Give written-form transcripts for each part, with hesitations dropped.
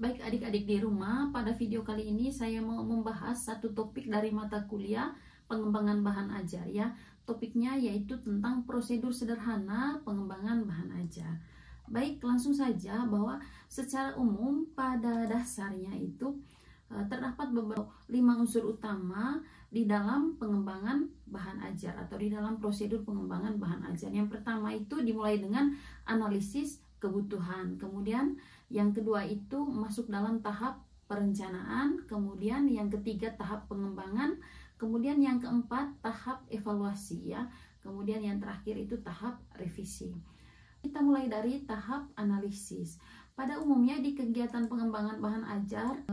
Baik adik-adik di rumah, pada video kali ini saya mau membahas satu topik dari mata kuliah pengembangan bahan ajar ya. Topiknya yaitu tentang prosedur sederhana pengembangan bahan ajar. Baik, langsung saja bahwa secara umum pada dasarnya itu terdapat beberapa 5 unsur utama di dalam pengembangan bahan ajar atau di dalam prosedur pengembangan bahan ajar. Yang pertama itu dimulai dengan analisis kebutuhan, kemudian yang kedua itu masuk dalam tahap perencanaan, kemudian yang ketiga tahap pengembangan, kemudian yang keempat tahap evaluasi ya, kemudian yang terakhir itu tahap revisi. Kita mulai dari tahap analisis. Pada umumnya di kegiatan pengembangan bahan ajar,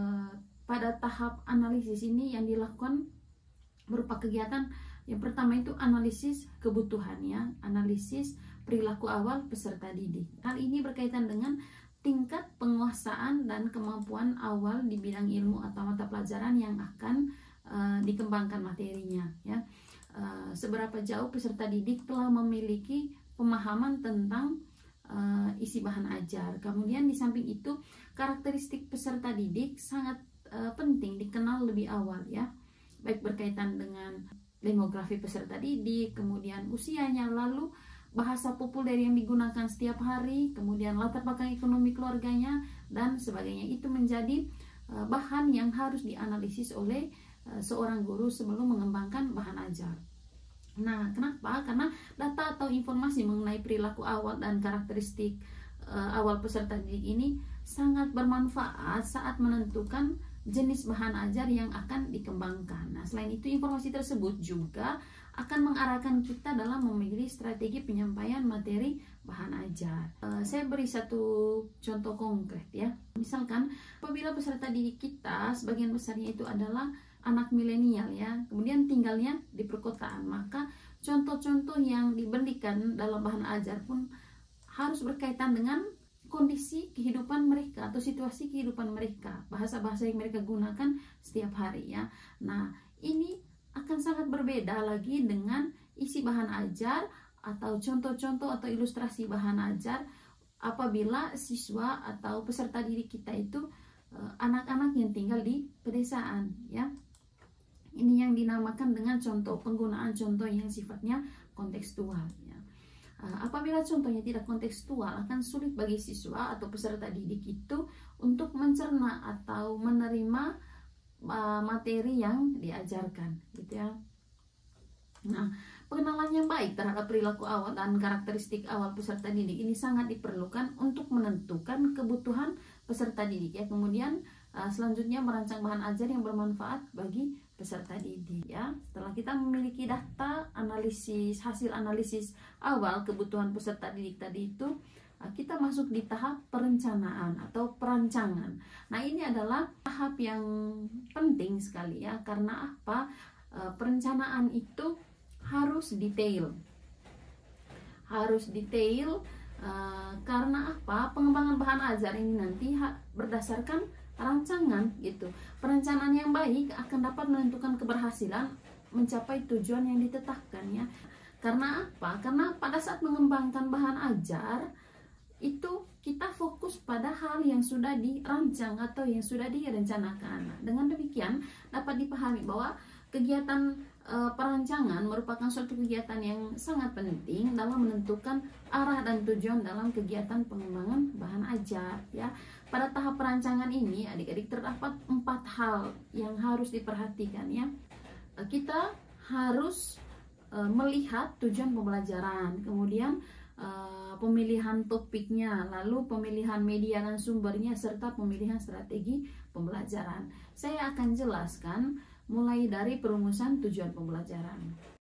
pada tahap analisis ini yang dilakukan berupa kegiatan yang pertama itu analisis kebutuhan ya, analisis perilaku awal peserta didik. Hal ini berkaitan dengan tingkat penguasaan dan kemampuan awal di bidang ilmu atau mata pelajaran yang akan dikembangkan materinya ya. Seberapa jauh peserta didik telah memiliki pemahaman tentang isi bahan ajar. Kemudian di samping itu karakteristik peserta didik sangat penting dikenal lebih awal ya, baik berkaitan dengan demografi peserta didik, kemudian usianya, lalu bahasa populer yang digunakan setiap hari, kemudian latar belakang ekonomi keluarganya dan sebagainya. Itu menjadi bahan yang harus dianalisis oleh seorang guru sebelum mengembangkan bahan ajar. Nah, kenapa? Karena data atau informasi mengenai perilaku awal dan karakteristik awal peserta didik ini sangat bermanfaat saat menentukan jenis bahan ajar yang akan dikembangkan. Nah, selain itu informasi tersebut juga akan mengarahkan kita dalam memilih strategi penyampaian materi bahan ajar. Saya beri satu contoh konkret ya. Misalkan apabila peserta didik kita sebagian besarnya itu adalah anak milenial ya, kemudian tinggalnya di perkotaan, maka contoh-contoh yang diberikan dalam bahan ajar pun harus berkaitan dengan kondisi kehidupan mereka atau situasi kehidupan mereka, bahasa-bahasa yang mereka gunakan setiap hari ya. Nah, ini akan sangat berbeda lagi dengan isi bahan ajar atau contoh-contoh atau ilustrasi bahan ajar apabila siswa atau peserta didik kita itu anak-anak yang tinggal di pedesaan ya. Ini yang dinamakan dengan contoh, penggunaan contoh yang sifatnya kontekstual ya. Apabila contohnya tidak kontekstual, akan sulit bagi siswa atau peserta didik itu untuk mencerna atau menerima materi yang diajarkan gitu ya. Nah, pengenalan yang baik terhadap perilaku awal dan karakteristik awal peserta didik ini sangat diperlukan untuk menentukan kebutuhan peserta didik ya. Kemudian selanjutnya merancang bahan ajar yang bermanfaat bagi peserta didik ya. Setelah kita memiliki data analisis, hasil analisis awal kebutuhan peserta didik tadi itu, kita masuk di tahap perencanaan atau perancangan. Nah, ini adalah tahap yang penting sekali ya. Karena apa? Perencanaan itu harus detail. Harus detail karena apa? Pengembangan bahan ajar ini nanti berdasarkan rancangan gitu. Perencanaan yang baik akan dapat menentukan keberhasilan mencapai tujuan yang ditetapkan ya. Karena apa? Karena pada saat mengembangkan bahan ajar itu kita fokus pada hal yang sudah dirancang atau yang sudah direncanakan. Dengan demikian dapat dipahami bahwa kegiatan perancangan merupakan suatu kegiatan yang sangat penting dalam menentukan arah dan tujuan dalam kegiatan pengembangan bahan ajar ya. Pada tahap perancangan ini adik-adik terdapat 4 hal yang harus diperhatikan ya. Kita harus melihat tujuan pembelajaran, kemudian pemilihan topiknya, lalu pemilihan media dan sumbernya, serta pemilihan strategi pembelajaran. Saya akan jelaskan mulai dari perumusan tujuan pembelajaran.